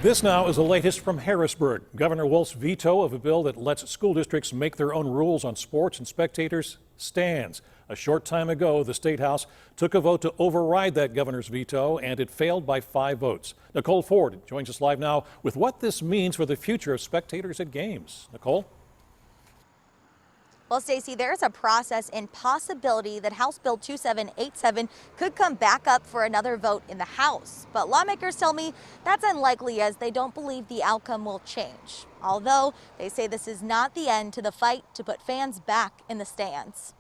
This now is the latest from Harrisburg. Governor Wolf's veto of a bill that lets school districts make their own rules on sports and spectators stands. A short time ago, the State House took a vote to override that governor's veto, and it failed by 5 votes. Nicole Ford joins us live now with what this means for the future of spectators at games. Nicole? Well, Stacey, there's a process and possibility that House Bill 2787 could come back up for another vote in the House. But lawmakers tell me that's unlikely, as they don't believe the outcome will change. Although they say this is not the end to the fight to put fans back in the stands.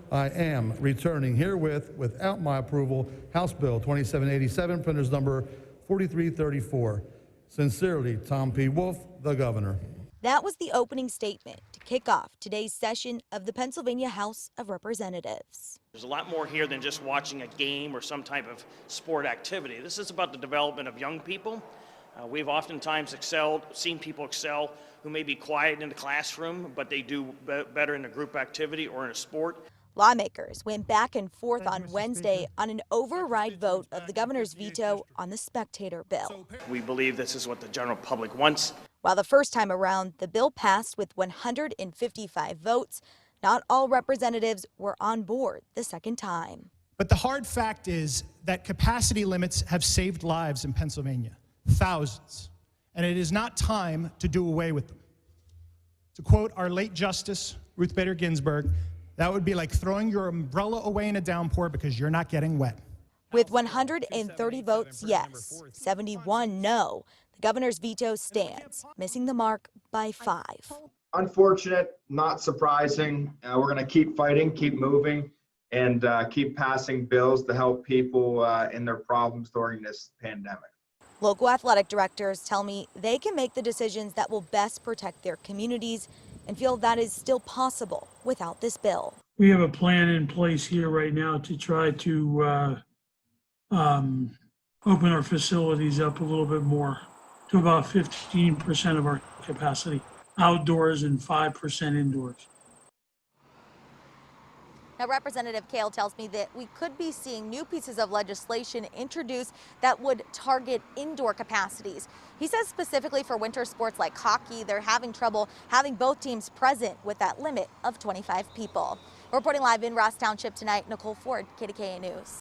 I am returning herewith, without my approval, House Bill 2787, printers number 4334. Sincerely, Tom P. Wolf, the governor. That was the opening statement to kick off today's session of the Pennsylvania House of Representatives. There's a lot more here than just watching a game or some type of sport activity. This is about the development of young people. We've oftentimes seen people excel who may be quiet in the classroom, but they do better in a group activity or in a sport. Lawmakers went back and forth on Wednesday on an override vote of the governor's veto on the spectator bill. We believe this is what the general public wants. While the first time around, the bill passed with 155 votes, not all representatives were on board the second time. But the hard fact is that capacity limits have saved lives in Pennsylvania, thousands, and it is not time to do away with them. To quote our late Justice Ruth Bader Ginsburg, that would be like throwing your umbrella away in a downpour because you're not getting wet. With 130 votes yes, 71 no, the governor's veto stands, missing the mark by 5. Unfortunate, not surprising. We're going to keep fighting, keep moving, and keep passing bills to help people in their problems during this pandemic. Local athletic directors tell me they can make the decisions that will best protect their communities and feel that is still possible without this bill. We have a plan in place here right now to try to open our facilities up a little bit more to about 15% of our capacity outdoors and 5% indoors. Now, Representative Kale tells me that we could be seeing new pieces of legislation introduced that would target indoor capacities. He says specifically for winter sports like hockey, they're having trouble having both teams present with that limit of 25 people. Reporting live in Ross Township tonight, Nicole Ford, KDKA News.